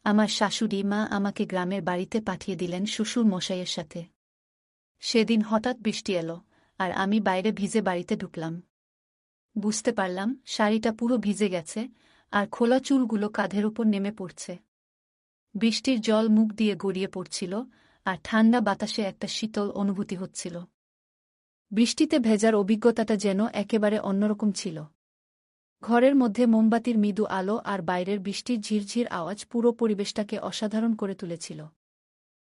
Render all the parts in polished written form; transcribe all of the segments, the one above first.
আমার শাশুড়ি মা আমাকে গ্রামের বাড়িতে পাঠিয়ে দিলেন শ্বশুর মশাইয়ের সাথে। সেদিন হঠাৎ বৃষ্টি এলো, আর আমি বাইরে ভিজে বাড়িতে ঢুকলাম। বুঝতে পারলাম শাড়িটা পুরো ভিজে গেছে, আর খোলা চুলগুলো কাঁধের ওপর নেমে পড়ছে। বৃষ্টির জল মুখ দিয়ে গড়িয়ে পড়ছিল, আর ঠান্ডা বাতাসে একটা শীতল অনুভূতি হচ্ছিল। বৃষ্টিতে ভেজার অভিজ্ঞতাটা যেন একেবারে অন্যরকম ছিল। ঘরের মধ্যে মোমবাতির মৃদু আলো আর বাইরের বৃষ্টির ঝিরঝির আওয়াজ পুরো পরিবেশটাকে অসাধারণ করে তুলেছিল।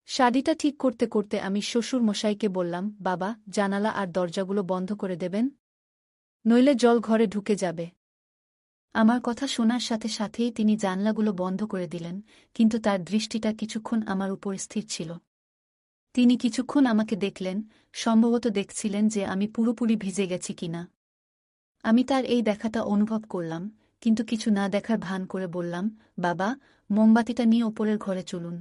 শাড়িটা ঠিক করতে করতে আমি শ্বশুর মশাইকে বললাম, বাবা, জানালা আর দরজাগুলো বন্ধ করে দেবেন, নইলে জল ঘরে ঢুকে যাবে। আমার কথা শোনার সাথে সাথেই তিনি জানলাগুলো বন্ধ করে দিলেন, কিন্তু তার দৃষ্টিটা কিছুক্ষণ আমার উপর স্থির ছিল। তিনি কিছুক্ষণ আমাকে দেখলেন, সম্ভবত দেখছিলেন যে আমি পুরোপুরি ভিজে গেছি কিনা। আমি তার এই দেখাটা অনুভব করলাম, কিন্তু কিছু না দেখার ভান করে বললাম, বাবা, মোমবাতিটা নিয়ে ওপরের ঘরে চলুন,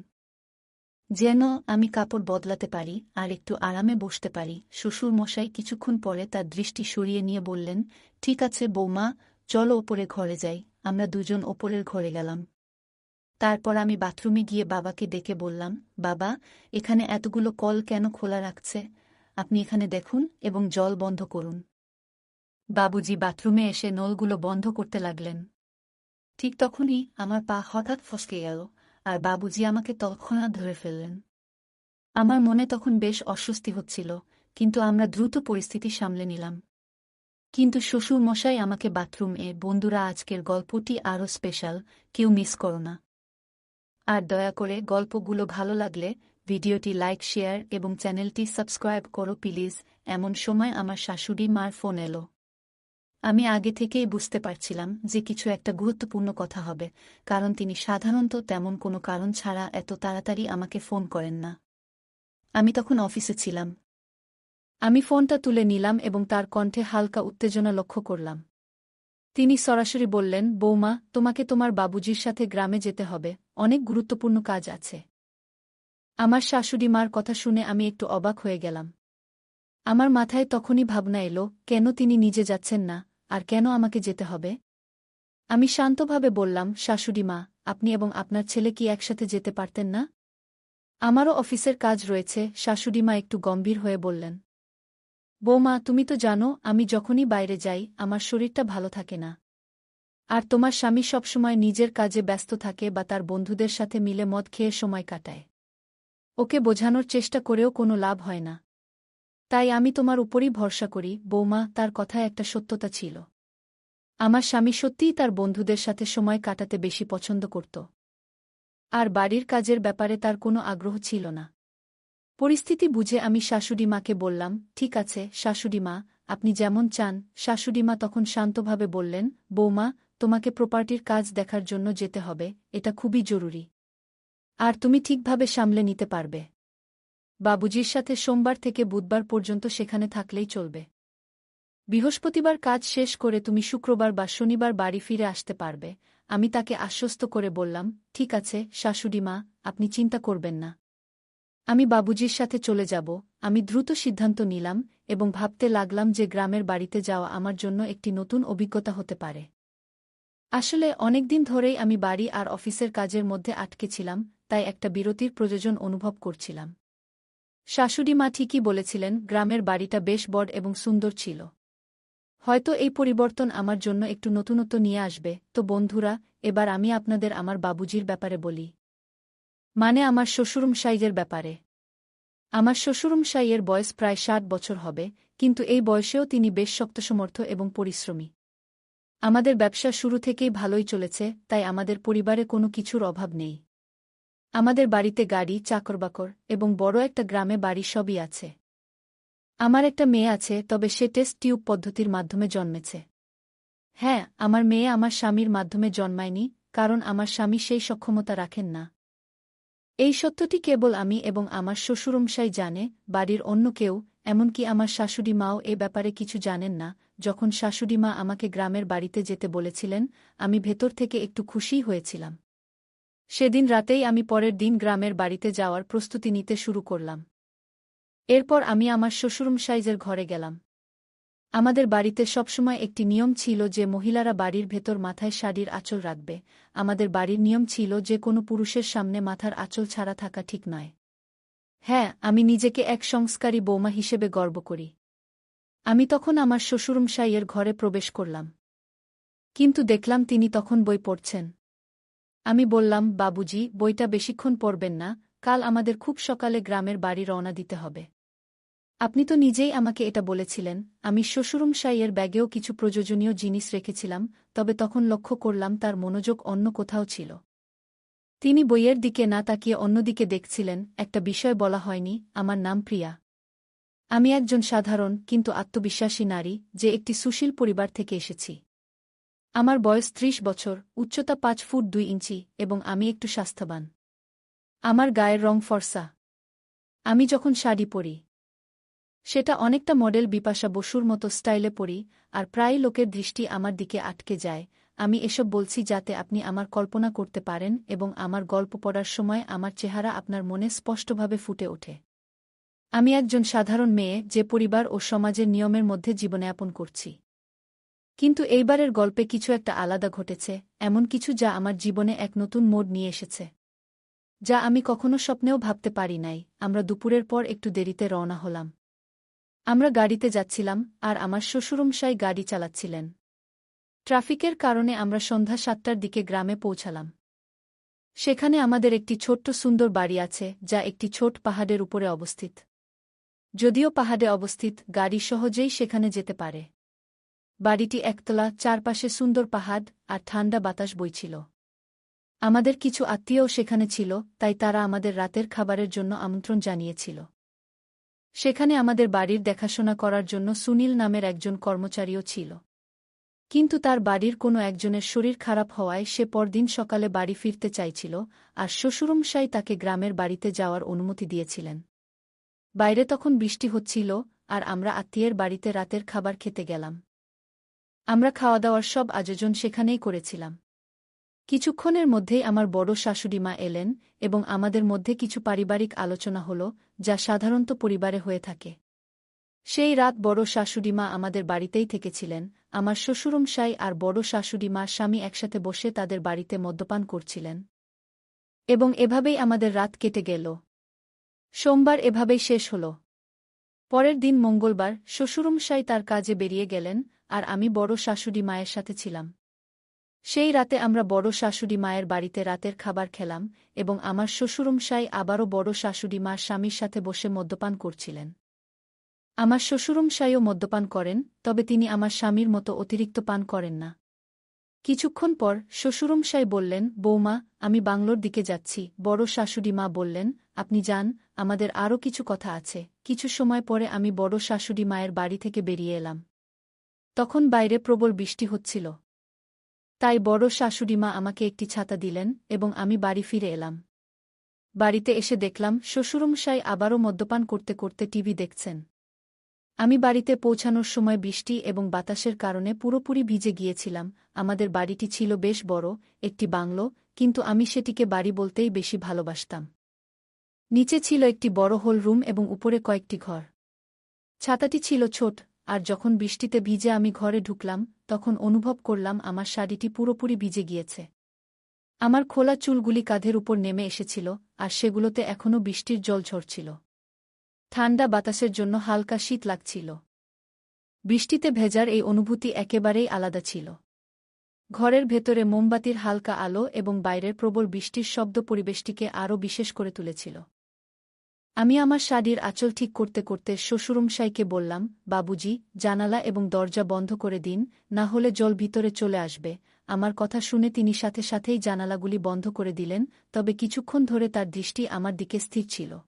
যেন আমি কাপড় বদলাতে পারি আর একটু আরামে বসতে পারি। শ্বশুর মশাই কিছুক্ষণ পরে তার দৃষ্টি সরিয়ে নিয়ে বললেন, ঠিক আছে বৌমা, চলো ওপরে ঘরে যাই। আমরা দুজন ওপরের ঘরে গেলাম। তারপর আমি বাথরুমে গিয়ে বাবাকে ডেকে বললাম, বাবা, এখানে এতগুলো কল কেন খোলা রাখছে? আপনি এখানে দেখুন এবং জল বন্ধ করুন। বাবুজি বাথরুমে এসে নলগুলো বন্ধ করতে লাগলেন। ঠিক তখনই আমার পা হঠাৎ ফসকে গেল, আর বাবুজি আমাকে তৎক্ষণাৎ ধরে ফেললেন। আমার মনে তখন বেশ অস্বস্তি হচ্ছিল, কিন্তু আমরা দ্রুত পরিস্থিতি সামলে নিলাম। কিন্তু শ্বশুর মশাই আমাকে বাথরুমে, বন্ধুরা, আজকের গল্পটি আরও স্পেশাল, কেউ মিস করো না। আর দয়া করে গল্পগুলো ভালো লাগলে ভিডিওটি লাইক, শেয়ার এবং চ্যানেলটি সাবস্ক্রাইব করো প্লিজ। এমন সময় আমার শাশুড়ি মার ফোন এলো। আমি আগে থেকেই বুঝতে পারছিলাম যে কিছু একটা গুরুত্বপূর্ণ কথা হবে, কারণ তিনি সাধারণত তেমন কোনো কারণ ছাড়া এত তাড়াতাড়ি আমাকে ফোন করেন না। আমি তখন অফিসে ছিলাম। আমি ফোনটা তুলে নিলাম এবং তার কণ্ঠে হালকা উত্তেজনা লক্ষ্য করলাম। তিনি সরাসরি বললেন, বৌমা, তোমাকে তোমার বাবুজির সাথে গ্রামে যেতে হবে, অনেক গুরুত্বপূর্ণ কাজ আছে। আমার শাশুড়ি মার কথা শুনে আমি একটু অবাক হয়ে গেলাম। আমার মাথায় তখনই ভাবনা এলো, কেন তিনি নিজে যাচ্ছেন না, আর কেন আমাকে যেতে হবে? আমি শান্তভাবে বললাম, শাশুড়ি মা, আপনি এবং আপনার ছেলে কি একসাথে যেতে পারতেন না? আমারও অফিসের কাজ রয়েছে। শাশুড়ি মা একটু গম্ভীর হয়ে বললেন, বৌমা, তুমি তো জানো আমি যখনই বাইরে যাই আমার শরীরটা ভালো থাকে না। আর তোমার স্বামী সবসময় নিজের কাজে ব্যস্ত থাকে বা তার বন্ধুদের সাথে মিলে মদ খেয়ে সময় কাটায়। ওকে বোঝানোর চেষ্টা করেও কোনো লাভ হয় না। তাই আমি তোমার উপরই ভরসা করি। বৌমা, তার কথায় একটা সত্যতা ছিল। আমার স্বামী সত্যিই তার বন্ধুদের সাথে সময় কাটাতে বেশি পছন্দ করত, আর বাড়ির কাজের ব্যাপারে তার কোনো আগ্রহ ছিল না। পরিস্থিতি বুঝে আমি শাশুড়ি মাকে বললাম, ঠিক আছে শাশুড়ি মা, আপনি যেমন চান। শাশুড়ি মা তখন শান্তভাবে বললেন, বৌমা, তোমাকে প্রপার্টির কাজ দেখার জন্য যেতে হবে, এটা খুবই জরুরি। আর তুমি ঠিকভাবে সামলে নিতে পারবে। বাবুজির সাথে সোমবার থেকে বুধবার পর্যন্ত সেখানে থাকলেই চলবে। বৃহস্পতিবার কাজ শেষ করে তুমি শুক্রবার বা শনিবার বাড়ি ফিরে আসতে পারবে। আমি তাকে আশ্বস্ত করে বললাম, ঠিক আছে শাশুড়ি মা, আপনি চিন্তা করবেন না। আমি বাবুজির সাথে চলে যাব। আমি দ্রুত সিদ্ধান্ত নিলাম এবং ভাবতে লাগলাম যে গ্রামের বাড়িতে যাওয়া আমার জন্য একটি নতুন অভিজ্ঞতা হতে পারে। আসলে অনেকদিন ধরেই আমি বাড়ি আর অফিসের কাজের মধ্যে আটকে ছিলাম, তাই একটা বিরতির প্রয়োজন অনুভব করছিলাম। শাশুড়ি মা ঠিকই বলেছিলেন, গ্রামের বাড়িটা বেশ বড় এবং সুন্দর ছিল। হয়তো এই পরিবর্তন আমার জন্য একটু নতুনত্ব নিয়ে আসবে। তো বন্ধুরা, এবার আমি আপনাদের আমার বাবুজির ব্যাপারে বলি, মানে আমার শ্বশুরমশাইয়ের ব্যাপারে। আমার শ্বশুরমশাইয়ের বয়স প্রায় ৬০ বছর হবে, কিন্তু এই বয়সেও তিনি বেশ শক্তসমর্থ এবং পরিশ্রমী। আমাদের ব্যবসা শুরু থেকেই ভালোই চলেছে, তাই আমাদের পরিবারে কোনো কিছুর অভাব নেই। আমাদের বাড়িতে গাড়ি, চাকরবাকর এবং বড় একটা গ্রামে বাড়ি সবই আছে। আমার একটা মেয়ে আছে, তবে সে টেস্ট টিউব পদ্ধতির মাধ্যমে জন্মেছে। হ্যাঁ, আমার মেয়ে আমার স্বামীর মাধ্যমে জন্মায়নি, কারণ আমার স্বামী সেই সক্ষমতা রাখেন না। এই সত্যটি কেবল আমি এবং আমার শ্বশুরমশাই জানে, বাড়ির অন্য কেউ, এমনকি আমার শাশুড়ি মাও এ ব্যাপারে কিছু জানেন না। যখন শাশুড়ি মা আমাকে গ্রামের বাড়িতে যেতে বলেছিলেন, আমি ভেতর থেকে একটু খুশিই হয়েছিলাম। সেদিন রাতেই আমি পরের দিন গ্রামের বাড়িতে যাওয়ার প্রস্তুতি নিতে শুরু করলাম। এরপর আমি আমার শ্বশুরমশাইয়ের ঘরে গেলাম। আমাদের বাড়িতে সবসময় একটি নিয়ম ছিল যে মহিলারা বাড়ির ভেতর মাথায় শাড়ির আঁচল রাখবে। আমাদের বাড়ির নিয়ম ছিল যে কোনো পুরুষের সামনে মাথার আঁচল ছাড়া থাকা ঠিক নয়। হ্যাঁ, আমি নিজেকে এক সংস্কারী বৌমা হিসেবে গর্ব করি। আমি তখন আমার শ্বশুরমশাইয়ের ঘরে প্রবেশ করলাম। কিন্তু দেখলাম তিনি তখন বই পড়ছেন। আমি বললাম, বাবুজি, বইটা বেশিক্ষণ পড়বেন না, কাল আমাদের খুব সকালে গ্রামের বাড়ি রওনা দিতে হবে। আপনি তো নিজেই আমাকে এটা বলেছিলেন। আমি শ্বশুরমশাইয়ের ব্যাগেও কিছু প্রয়োজনীয় জিনিস রেখেছিলাম, তবে তখন লক্ষ্য করলাম তার মনোযোগ অন্য কোথাও ছিল। তিনি বইয়ের দিকে না তাকিয়ে অন্যদিকে দেখছিলেন। একটা বিষয় বলা হয়নি, আমার নাম প্রিয়া। আমি একজন সাধারণ কিন্তু আত্মবিশ্বাসী নারী, যে একটি সুশীল পরিবার থেকে এসেছি। আমার বয়স ৩০ বছর, উচ্চতা ৫ ফুট ২ ইঞ্চি এবং আমি একটু স্বাস্থ্যবান। আমার গায়ের রং ফর্সা। আমি যখন শাড়ি পরি, সেটা অনেকটা মডেল বিপাশা বসুর মতো স্টাইলে পরি, আর প্রায় লোকের দৃষ্টি আমার দিকে আটকে যায়। আমি এসব বলছি যাতে আপনি আমার কল্পনা করতে পারেন এবং আমার গল্প পড়ার সময় আমার চেহারা আপনার মনে স্পষ্টভাবে ফুটে ওঠে। আমি একজন সাধারণ মেয়ে, যে পরিবার ও সমাজের নিয়মের মধ্যে জীবনযাপন করছি। কিন্তু এইবারের গল্পে কিছু একটা আলাদা ঘটেছে, এমন কিছু যা আমার জীবনে এক নতুন মোড় নিয়ে এসেছে, যা আমি কখনো স্বপ্নেও ভাবতে পারি নাই। আমরা দুপুরের পর একটু দেরিতে রওনা হলাম। আমরা গাড়িতে যাচ্ছিলাম, আর আমার শ্বশুরমশাই গাড়ি চালাচ্ছিলেন। ট্রাফিকের কারণে আমরা সন্ধ্যা ৭টার দিকে গ্রামে পৌঁছালাম। সেখানে আমাদের একটি ছোট্ট সুন্দর বাড়ি আছে, যা একটি ছোট পাহাড়ের উপরে অবস্থিত। যদিও পাহাড়ে অবস্থিত, গাড়ি সহজেই সেখানে যেতে পারে। বাড়িটি একতলা, চারপাশে সুন্দর পাহাড় আর ঠান্ডা বাতাস বইছিল। আমাদের কিছু আত্মীয়ও সেখানে ছিল, তাই তারা আমাদের রাতের খাবারের জন্য আমন্ত্রণ জানিয়েছিল। সেখানে আমাদের বাড়ির দেখাশোনা করার জন্য সুনীল নামের একজন কর্মচারীও ছিল। কিন্তু তার বাড়ির কোনো একজনের শরীর খারাপ হওয়ায় সে পরদিন সকালে বাড়ি ফিরতে চাইছিল, আর শ্বশুরমশাই তাকে গ্রামের বাড়িতে যাওয়ার অনুমতি দিয়েছিলেন। বাইরে তখন বৃষ্টি হচ্ছিল, আর আমরা আত্মীয়ের বাড়িতে রাতের খাবার খেতে গেলাম। আমরা খাওয়া-দাওয়ার সব আয়োজন সেখানেই করেছিলাম। কিছুক্ষণের মধ্যেই আমার বড় শাশুড়ি মা এলেন, এবং আমাদের মধ্যে কিছু পারিবারিক আলোচনা হল, যা সাধারণত পরিবারে হয়ে থাকে। সেই রাত বড় শাশুড়ি মা আমাদের বাড়িতেই থেকেছিলেন। আমার শ্বশুরমশাই আর বড় শাশুড়ি মার স্বামী একসাথে বসে তাদের বাড়িতে মদ্যপান করছিলেন। এবং এভাবেই আমাদের রাত কেটে গেল। সোমবার এভাবেই শেষ হল। পরের দিন মঙ্গলবার, শ্বশুরমশাই তার কাজে বেরিয়ে গেলেন, আর আমি বড় শাশুড়ি মায়ের সাথে ছিলাম। সেই রাতে আমরা বড় শাশুড়ি মায়ের বাড়িতে রাতের খাবার খেলাম, এবং আমার শ্বশুরমশাই আবারও বড় শাশুড়ি মার স্বামীর সাথে বসে মদ্যপান করছিলেন। আমার শ্বশুরমশাইও মদ্যপান করেন, তবে তিনি আমার স্বামীর মতো অতিরিক্ত পান করেন না। কিছুক্ষণ পর শ্বশুরমশাই বললেন, বৌমা, আমি বাংলোর দিকে যাচ্ছি। বড় শাশুড়ি মা বললেন, আপনি যান, আমাদের আরও কিছু কথা আছে। কিছু সময় পরে আমি বড় শাশুড়ি মায়ের বাড়ি থেকে বেরিয়ে এলাম। তখন বাইরে প্রবল বৃষ্টি হচ্ছিল। তাই বড় শাশুড়িমা আমাকে একটি ছাতা দিলেন, এবং আমি বাড়ি ফিরে এলাম। বাড়িতে এসে দেখলাম শ্বশুরমশাই আবারও মদ্যপান করতে করতে টিভি দেখছেন। আমি বাড়িতে পৌঁছানোর সময় বৃষ্টি এবং বাতাসের কারণে পুরোপুরি ভিজে গিয়েছিলাম। আমাদের বাড়িটি ছিল বেশ বড়, একটি বাংলো, কিন্তু আমি সেটিকে বাড়ি বলতেই বেশি ভালোবাসতাম। নিচে ছিল একটি বড় হল রুম এবং উপরে কয়েকটি ঘর। ছাতাটি ছিল ছোট, আর যখন বৃষ্টিতে ভিজে আমি ঘরে ঢুকলাম, তখন অনুভব করলাম আমার শাড়িটি পুরোপুরি ভিজে গিয়েছে। আমার খোলা চুলগুলি কাঁধের উপর নেমে এসেছিল, আর সেগুলোতে এখনও বৃষ্টির জল ঝরছিল। ঠান্ডা বাতাসের জন্য হালকা শীত লাগছিল। বৃষ্টিতে ভেজার এই অনুভূতি একেবারেই আলাদা ছিল। ঘরের ভেতরে মোমবাতির হালকা আলো এবং বাইরের প্রবল বৃষ্টির শব্দ পরিবেশটিকে আরও বিশেষ করে তুলেছিল। আমি আমার শাড়ির আঁচল ঠিক করতে করতে শ্বশুরমশাইকে বললাম, বাবুজি, জানালা এবং দরজা বন্ধ করে দিন, না হলে জল ভিতরে চলে আসবে। আমার কথা শুনে তিনি সাথে সাথেই জানালাগুলি বন্ধ করে দিলেন, তবে কিছুক্ষণ ধরে তার দৃষ্টি আমার দিকে স্থির ছিল।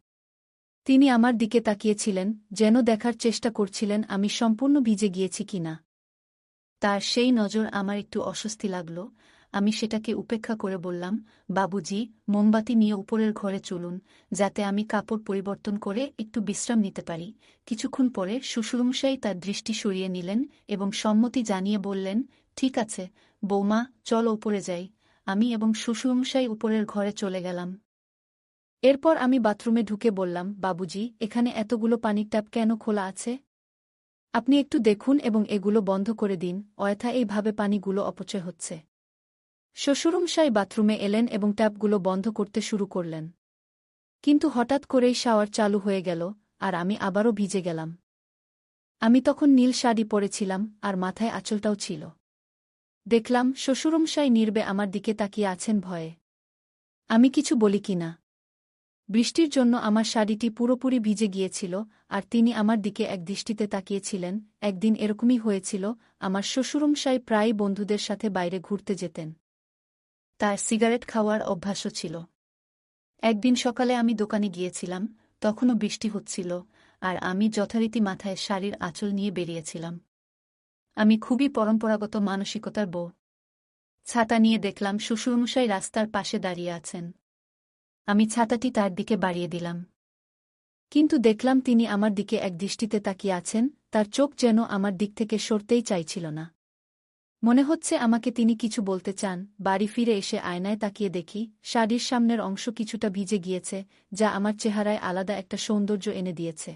তিনি আমার দিকে তাকিয়েছিলেন, যেন দেখার চেষ্টা করছিলেন আমি সম্পূর্ণ ভিজে গিয়েছি কিনা। তার সেই নজর আমার একটু অস্বস্তি লাগল। আমি সেটাকে উপেক্ষা করে বললাম, বাবুজি, মোমবাতি নিয়ে উপরের ঘরে চলুন, যাতে আমি কাপড় পরিবর্তন করে একটু বিশ্রাম নিতে পারি। কিছুক্ষণ পরে শ্বশুরমশাই তার দৃষ্টি সরিয়ে নিলেন এবং সম্মতি জানিয়ে বললেন, ঠিক আছে, বৌমা, চলো উপরে যাই। আমি এবং শ্বশুরমশাই উপরের ঘরে চলে গেলাম। এরপর আমি বাথরুমে ঢুকে বললাম, বাবুজি, এখানে এতগুলো পানির ট্যাপ কেন খোলা আছে? আপনি একটু দেখুন এবং এগুলো বন্ধ করে দিন, অযথা এইভাবে পানিগুলো অপচয় হচ্ছে। শ্বশুরমশাই বাথরুমে এলেন এবং ট্যাপগুলো বন্ধ করতে শুরু করলেন। কিন্তু হঠাৎ করেই শাওয়ার চালু হয়ে গেল, আর আমি আবারও ভিজে গেলাম। আমি তখন নীল শাড়ি পরেছিলাম, আর মাথায় আঁচলটাও ছিল। দেখলাম শ্বশুরমশাই নীরবে আমার দিকে তাকিয়ে আছেন ভয়ে। আমি কিছু বলি কিনা। বৃষ্টির জন্য আমার শাড়িটি পুরোপুরি ভিজে গিয়েছিল, আর তিনি আমার দিকে এক দৃষ্টিতে তাকিয়েছিলেন। একদিন এরকমই হয়েছিল, আমার শ্বশুরমশাই প্রায়ই বন্ধুদের সাথে বাইরে ঘুরতে যেতেন। তার সিগারেট খাওয়ার অভ্যাসও ছিল। একদিন সকালে আমি দোকানে গিয়েছিলাম, তখনও বৃষ্টি হচ্ছিল, আর আমি যথারীতি মাথায় শাড়ির আঁচল নিয়ে বেরিয়েছিলাম। আমি খুবই পরম্পরাগত মানসিকতার বউ। ছাতা নিয়ে দেখলাম শ্বশুরমশাই রাস্তার পাশে দাঁড়িয়ে আছেন। আমি ছাতাটি তার দিকে বাড়িয়ে দিলাম। কিন্তু দেখলাম তিনি আমার দিকে এক দৃষ্টিতে তাকিয়ে আছেন, তার চোখ যেন আমার দিক থেকে সরতেই চাইছিল না। মনে হচ্ছে আমাকে তিনি কিছু বলতে চান। বাড়ি ফিরে এসে আয়নায় তাকিয়ে দেখি শাড়ির সামনের অংশ কিছুটা ভিজে গিয়েছে, যা আমার চেহারায় আলাদা একটা সৌন্দর্য এনে দিয়েছে।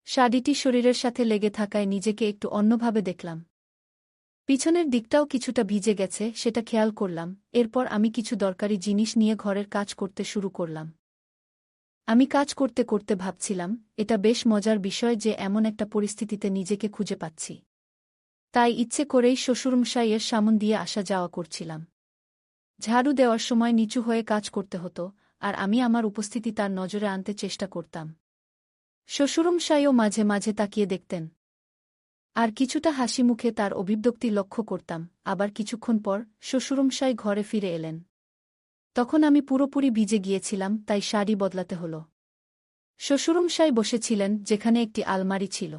শাড়িটি শরীরের সাথে লেগে থাকায় নিজেকে একটু অন্যভাবে দেখলাম। পিছনের দিকটাও কিছুটা ভিজে গেছে, সেটা খেয়াল করলাম। এরপর আমি কিছু দরকারি জিনিস নিয়ে ঘরের কাজ করতে শুরু করলাম। আমি কাজ করতে করতে ভাবছিলাম, এটা বেশ মজার বিষয় যে এমন একটা পরিস্থিতিতে নিজেকে খুঁজে পাচ্ছি। তাই ইচ্ছে করেই শ্বশুরমশাইয়ের সামন দিয়ে আসা যাওয়া করছিলাম। ঝাড়ু দেওয়ার সময় নিচু হয়ে কাজ করতে হতো, আর আমি আমার উপস্থিতি তার নজরে আনতে চেষ্টা করতাম। শ্বশুরমশাইও মাঝে মাঝে তাকিয়ে দেখতেন, আর কিছুটা হাসি মুখে তার অভিব্যক্তি লক্ষ্য করতাম। আবার কিছুক্ষণ পর শ্বশুরমশাই ঘরে ফিরে এলেন। তখন আমি পুরোপুরি ভিজে গিয়েছিলাম, তাই শাড়ি বদলাতে হলো। শ্বশুরমশাই বসেছিলেন যেখানে একটি আলমারি ছিল।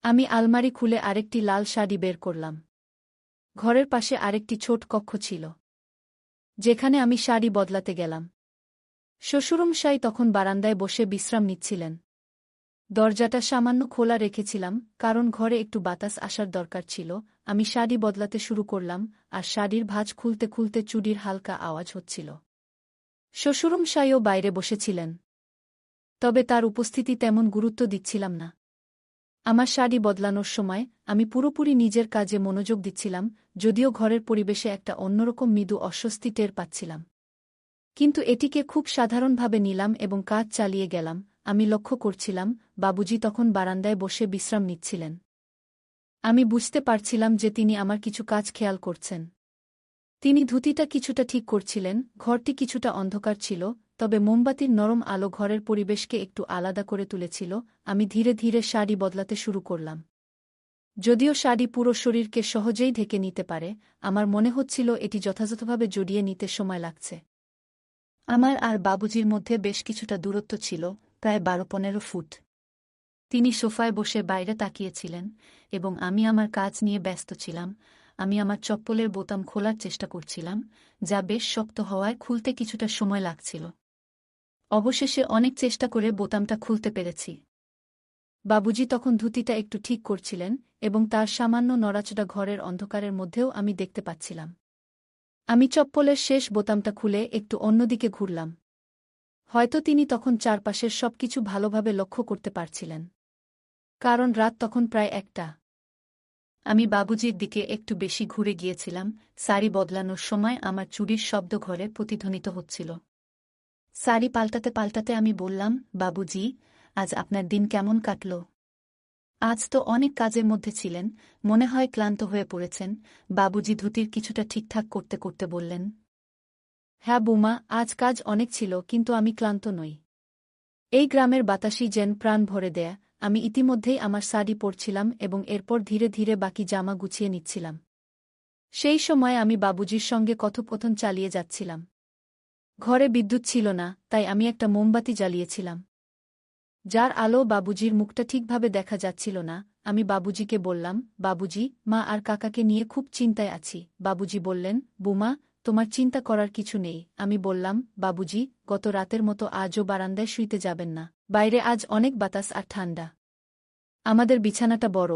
আমি আলমারি খুলে আরেকটি লাল শাড়ি বের করলাম। ঘরের পাশে আরেকটি ছোট কক্ষ ছিল, যেখানে আমি শাড়ি বদলাতে গেলাম। শ্বশুরমশাই তখন বারান্দায় বসে বিশ্রাম নিচ্ছিলেন। দরজাটা সামান্য খোলা রেখেছিলাম, কারণ ঘরে একটু বাতাস আসার দরকার ছিল। আমি শাড়ি বদলাতে শুরু করলাম, আর শাড়ির ভাঁজ খুলতে খুলতে চুড়ির হালকা আওয়াজ হচ্ছিল। শ্বশুরমশাইও বাইরে বসেছিলেন, তবে তার উপস্থিতি তেমন গুরুত্ব দিচ্ছিলাম না। আমার শাড়ি বদলানোর সময় আমি পুরোপুরি নিজের কাজে মনোযোগ দিচ্ছিলাম, যদিও ঘরের পরিবেশে একটা অন্যরকম মৃদু অস্বস্তি টের পাচ্ছিলাম। কিন্তু এটিকে খুব সাধারণভাবে নিলাম এবং কাজ চালিয়ে গেলাম। আমি লক্ষ্য করছিলাম, বাবুজি তখন বারান্দায় বসে বিশ্রাম নিচ্ছিলেন। আমি বুঝতে পারছিলাম যে তিনি আমার কিছু কাজ খেয়াল করছেন। তিনি ধুতিটা কিছুটা ঠিক করছিলেন। ঘরটি কিছুটা অন্ধকার ছিল, তবে মোমবাতির নরম আলো ঘরের পরিবেশকে একটু আলাদা করে তুলেছিল। আমি ধীরে ধীরে শাড়ি বদলাতে শুরু করলাম। যদিও শাড়ি পুরো শরীরকে সহজেই ঢেকে নিতে পারে, আমার মনে হচ্ছিল এটি যথাযথভাবে জড়িয়ে নিতে সময় লাগছে। আমার আর বাবুজির মধ্যে বেশ কিছুটা দূরত্ব ছিল, প্রায় 12-15 ফুট। তিনি সোফায় বসে বাইরে তাকিয়েছিলেন, এবং আমি আমার কাজ নিয়ে ব্যস্ত ছিলাম। আমি আমার চপ্পলের বোতাম খোলার চেষ্টা করছিলাম, যা বেশ শক্ত হওয়ায় খুলতে কিছুটা সময় লাগছিল। অবশেষে অনেক চেষ্টা করে বোতামটা খুলতে পেরেছি। বাবুজি তখন ধুতিটা একটু ঠিক করছিলেন, এবং তার সামান্য নড়াচড়া ঘরের অন্ধকারের মধ্যেও আমি দেখতে পাচ্ছিলাম। আমি চপ্পলের শেষ বোতামটা খুলে একটু অন্যদিকে ঘুরলাম। হয়তো তিনি তখন চারপাশের সবকিছু ভালোভাবে লক্ষ্য করতে পারছিলেন, কারণ রাত তখন প্রায় 1টা। আমি বাবুজির দিকে একটু বেশি ঘুরে গিয়েছিলাম। শাড়ি বদলানোর সময় আমার চুড়ির শব্দ ঘরে প্রতিধ্বনিত হচ্ছিল। শাড়ি পাল্টাতে পাল্টাতে আমি বললাম, বাবুজি, আজ আপনার দিন কেমন কাটল? আজ তো অনেক কাজের মধ্যে ছিলেন, মনে হয় ক্লান্ত হয়ে পড়েছেন। বাবুজি ধুতির কিছুটা ঠিকঠাক করতে করতে বললেন। হ্যাঁ বৌমা, আজ কাজ অনেক ছিল, কিন্তু আমি ক্লান্ত নই। এই গ্রামের বাতাসই যেন প্রাণ ভরে দেয়া। আমি ইতিমধ্যেই আমার শাড়ি পরছিলাম এবং এরপর ধীরে ধীরে বাকি জামা গুছিয়ে নিচ্ছিলাম। সেই সময় আমি বাবুজির সঙ্গে কথোপকথন চালিয়ে যাচ্ছিলাম। ঘরে বিদ্যুৎ ছিল না, তাই আমি একটা মোমবাতি জ্বালিয়েছিলাম, যার আলো বাবুজির মুখটা ঠিকভাবে দেখা যাচ্ছিল না। আমি বাবুজিকে বললাম, বাবুজি, মা আর কাকাকে নিয়ে খুব চিন্তায় আছি। বাবুজি বললেন, বুমা, তোমার চিন্তা করার কিছু নেই। আমি বললাম, বাবুজি, গত রাতের মতো আজও বারান্দায় শুইতে যাবেন না। বাইরে আজ অনেক বাতাস আর ঠান্ডা। আমাদের বিছানাটা বড়।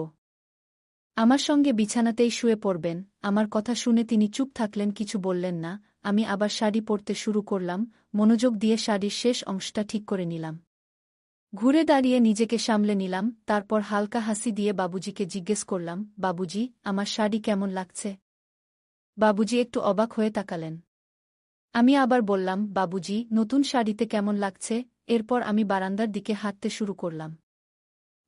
আমার সঙ্গে বিছানাতেই শুয়ে পড়বেন। আমার কথা শুনে তিনি চুপ থাকলেন, কিছু বললেন না। আমি আবার শাড়ি পরতে শুরু করলাম, মনোযোগ দিয়ে শাড়ির শেষ অংশটা ঠিক করে নিলাম। ঘুরে দাঁড়িয়ে নিজেকে সামলে নিলাম, তারপর হালকা হাসি দিয়ে বাবুজিকে জিজ্ঞেস করলাম, বাবুজি, আমার শাড়ি কেমন লাগছে? বাবুজি একটু অবাক হয়ে তাকালেন। আমি আবার বললাম, বাবুজি, নতুন শাড়িতে কেমন লাগছে? এরপর আমি বারান্দার দিকে হাঁটতে শুরু করলাম।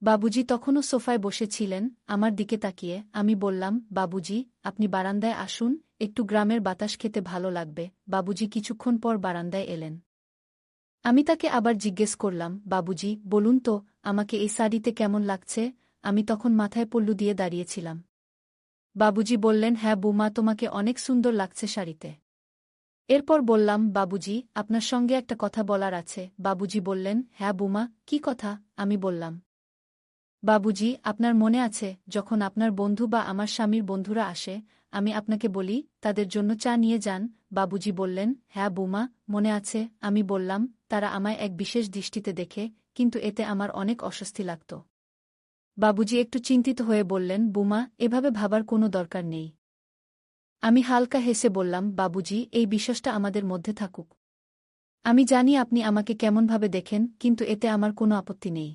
বাবুজি তখনও সোফায় বসেছিলেন, আমার দিকে তাকিয়ে। আমি বললাম, বাবুজি, আপনি বারান্দায় আসুন, একটু গ্রামের বাতাস খেতে ভালো লাগবে। বাবুজি কিছুক্ষণ পর বারান্দায় এলেন। আমি তাকে আবার জিজ্ঞেস করলাম, বাবুজি, বলুন তো, আমাকে এই শাড়িতে কেমন লাগছে? আমি তখন মাথায় পল্লু দিয়ে দাঁড়িয়েছিলাম। বাবুজি বললেন, হ্যাঁ বুমা, তোমাকে অনেক সুন্দর লাগছে শাড়িতে। এরপর বললাম, বাবুজি, আপনার সঙ্গে একটা কথা বলার আছে। বাবুজি বললেন, হ্যাঁ বুমা, কী কথা? আমি বললাম, বাবুজি, আপনার মনে আছে যখন আপনার বন্ধু বা আমার স্বামীর বন্ধুরা আসে, আমি আপনাকে বলি তাদের জন্য চা নিয়ে যান? বাবুজি বললেন, হ্যাঁ বুমা, মনে আছে। আমি বললাম, তারা আমায় এক বিশেষ দৃষ্টিতে দেখে, কিন্তু এতে আমার অনেক অস্বস্তি লাগত। বাবুজি একটু চিন্তিত হয়ে বললেন, বুমা, এভাবে ভাবার কোনো দরকার নেই। আমি হালকা হেসে বললাম, বাবুজি, এই বিশ্বাসটা আমাদের মধ্যে থাকুক। আমি জানি আপনি আমাকে কেমনভাবে দেখেন, কিন্তু এতে আমার কোনো আপত্তি নেই।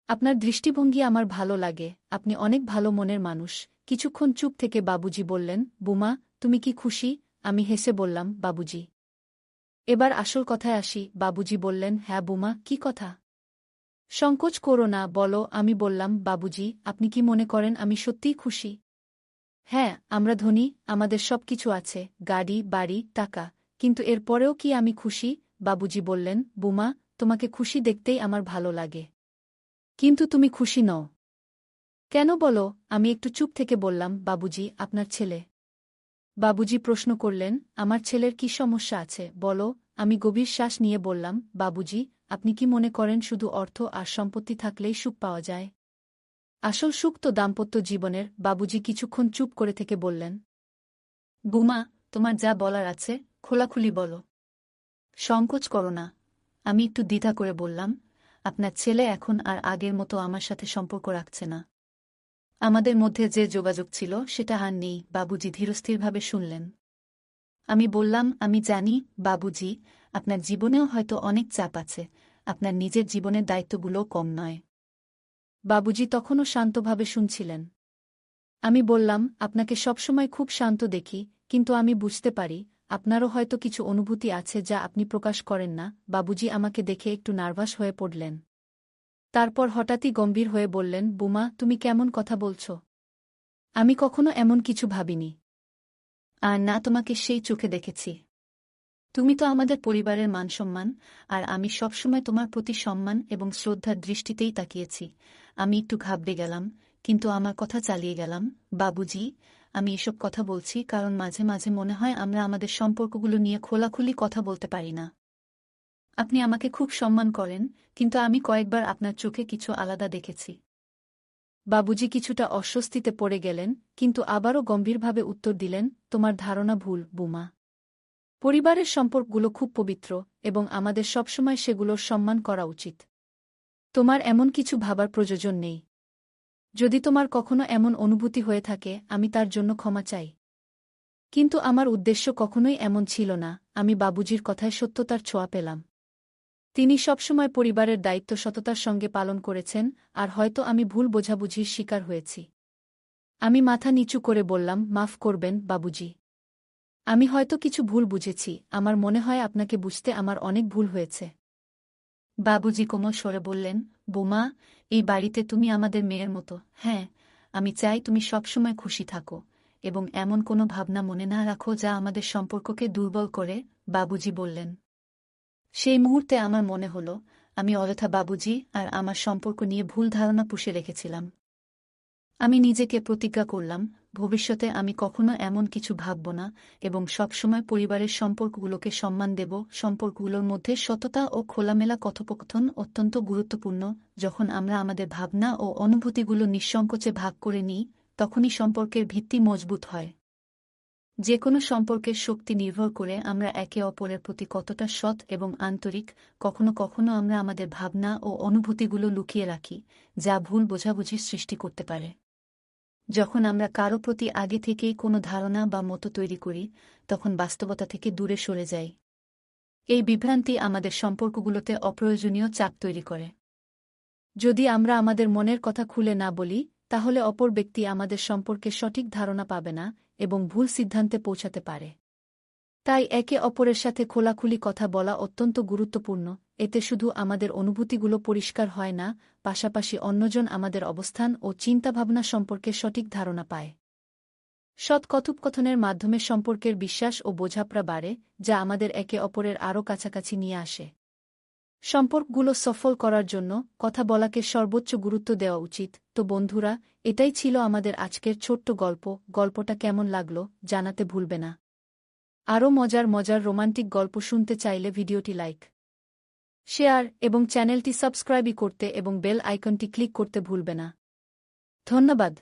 আপনার দৃষ্টিভঙ্গি আমার ভালো লাগে, আপনি অনেক ভালো মনের মানুষ। কিছুক্ষণ চুপ থেকে বাবুজি বললেন, বুমা, তুমি কি খুশি? আমি হেসে বললাম, বাবুজি। এবার আসল কথায় আসি। বাবুজি বললেন, হ্যাঁ বুমা, কি কথা? সংকোচ করো না, বলো। আমি বললাম, বাবুজি, আপনি কি মনে করেন আমি সত্যিই খুশি? হ্যাঁ, আমরা ধনী, আমাদের সব কিছু আছে, গাড়ি, বাড়ি, টাকা। কিন্তু এরপরেও কি আমি খুশি? বাবুজি বললেন, বুমা, তোমাকে খুশি দেখতেই আমার ভালো লাগে। কিন্তু তুমি খুশি নও। কেন বলো? আমি একটু চুপ থেকে বললাম, বাবুজি, আপনার ছেলে। বাবুজি প্রশ্ন করলেন, আমার ছেলের কি সমস্যা আছে বলো? আমি গভীর শ্বাস নিয়ে বললাম, বাবুজি, আপনি কি মনে করেন শুধু অর্থ আর সম্পত্তি থাকলেই সুখ পাওয়া যায়? আসল সুখ তো দাম্পত্য জীবনের। বাবুজি কিছুক্ষণ চুপ করে থেকে বললেন, বুমা, তোমার যা বলার আছে খোলাখুলি বলো। সংকোচ করো না। আমি একটু দ্বিধা করে বললাম, আপনার ছেলে এখন আর আগের মতো আমার সাথে সম্পর্ক রাখছে না। আমাদের মধ্যে যে যোগাযোগ ছিল সেটা আর নেই। বাবুজি ধীরস্থিরভাবে শুনলেন। আমি বললাম, আমি জানি বাবুজি, আপনার জীবনেও হয়তো অনেক চাপ আছে, আপনার নিজের জীবনের দায়িত্বগুলোও কম নয়। বাবুজি তখনও শান্তভাবে শুনছিলেন। আমি বললাম, আপনাকে সবসময় খুব শান্ত দেখি, কিন্তু আমি বুঝতে পারি আপনারও হয়তো কিছু অনুভূতি আছে যা আপনি প্রকাশ করেন না। বাবুজি আমাকে দেখে একটু নার্ভাস হয়ে পড়লেন। তারপর হঠাৎই গম্ভীর হয়ে বললেন, বুমা, তুমি কেমন কথা বলছ? আমি কখনো এমন কিছু ভাবিনি। আর না তোমাকে সেই চোখে দেখেছি। তুমি তো আমাদের পরিবারের মানসম্মান, আর আমি সবসময় তোমার প্রতি সম্মান এবং শ্রদ্ধার দৃষ্টিতেই তাকিয়েছি। আমি একটু ঘাবড়ে গেলাম, কিন্তু আমার কথা চালিয়ে গেলাম, বাবুজি, আমি এসব কথা বলছি কারণ মাঝে মাঝে মনে হয় আমরা আমাদের সম্পর্কগুলো নিয়ে খোলাখুলি কথা বলতে পারি না। আপনি আমাকে খুব সম্মান করেন, কিন্তু আমি কয়েকবার আপনার চোখে কিছু আলাদা দেখেছি। বাবুজি কিছুটা অস্বস্তিতে পড়ে গেলেন, কিন্তু আবারও গম্ভীরভাবে উত্তর দিলেন, তোমার ধারণা ভুল, বুমা। পরিবারের সম্পর্কগুলো খুব পবিত্র, এবং আমাদের সবসময় সেগুলোর সম্মান করা উচিত। তোমার এমন কিছু ভাবার প্রয়োজন নেই। যদি তোমার কখনো এমন অনুভূতি হয়ে থাকে, আমি তার জন্য ক্ষমা চাই। কিন্তু আমার উদ্দেশ্য কখনোই এমন ছিল না। আমি বাবুজির কথায় সত্যতার ছোঁয়া পেলাম। তিনি সবসময় পরিবারের দায়িত্ব সততার সঙ্গে পালন করেছেন, আর হয়তো আমি ভুল বোঝাবুঝির শিকার হয়েছি। আমি মাথা নিচু করে বললাম, মাফ করবেন বাবুজি। আমি হয়তো কিছু ভুল বুঝেছি, আমার মনে হয় আপনাকে বুঝতে আমার অনেক ভুল হয়েছে। বাবুজি কোমল স্বরে বললেন, বুমা, এই বাড়িতে তুমি আমাদের মেয়ের মতো। হ্যাঁ, আমি চাই তুমি সবসময় খুশি থাকো, এবং এমন কোনো ভাবনা মনে না রাখো যা আমাদের সম্পর্ককে দুর্বল করে। বাবুজি বললেন। সেই মুহূর্তে আমার মনে হলো, আমি অযথা বাবুজি আর আমার সম্পর্ক নিয়ে ভুল ধারণা পুষে রেখেছিলাম। আমি নিজেকে প্রতিজ্ঞা করলাম, ভবিষ্যতে আমি কখনো এমন কিছু ভাবব না, এবং সবসময় পরিবারের সম্পর্কগুলোকে সম্মান দেব। সম্পর্কগুলোর মধ্যে সততা ও খোলামেলা কথোপকথন অত্যন্ত গুরুত্বপূর্ণ। যখন আমরা আমাদের ভাবনা ও অনুভূতিগুলো নিঃসংকোচে ভাগ করে নিই, তখনই সম্পর্কের ভিত্তি মজবুত হয়। যে কোনো সম্পর্কের শক্তি নির্ভর করে আমরা একে অপরের প্রতি কতটা সৎ এবং আন্তরিক। কখনো কখনো আমরা আমাদের ভাবনা ও অনুভূতিগুলো লুকিয়ে রাখি, যা ভুল বোঝাবুঝির সৃষ্টি করতে পারে। যখন আমরা কারো প্রতি আগে থেকেই কোনো ধারণা বা মতো তৈরি করি, তখন বাস্তবতা থেকে দূরে সরে যাই। এই বিভ্রান্তি আমাদের সম্পর্কগুলোতে অপ্রয়োজনীয় চাপ তৈরি করে। যদি আমরা আমাদের মনের কথা খুলে না বলি তাহলে অপর ব্যক্তি আমাদের সম্পর্কে সঠিক ধারণা পাবে না এবং ভুল সিদ্ধান্তে পৌঁছাতে পারে। তাই একে অপরের সাথে খোলাখুলি কথা বলা অত্যন্ত গুরুত্বপূর্ণ। এতে শুধু আমাদের অনুভূতিগুলো পরিষ্কার হয় না, পাশাপাশি অন্যজন আমাদের অবস্থান ও চিন্তাভাবনা সম্পর্কে সঠিক ধারণা পায়। সৎ কথোপকথনের মাধ্যমে সম্পর্কের বিশ্বাস ও বোঝাপড়া বাড়ে, যা আমাদের একে অপরের আরও কাছাকাছি নিয়ে আসে। সম্পর্কগুলো সফল করার জন্য কথা বলাকে সর্বোচ্চ গুরুত্ব দেওয়া উচিত। তো বন্ধুরা, এটাই ছিল আমাদের আজকের ছোট্ট গল্প। গল্পটা কেমন লাগলো জানাতে ভুলবে না। আরও মজার মজার রোমান্টিক গল্প শুনতে চাইলে ভিডিওটি লাইক, শেয়ার এবং চ্যানেলটি সাবস্ক্রাইব করতে এবং বেল আইকনটি ক্লিক করতে ভুলবে না। ধন্যবাদ।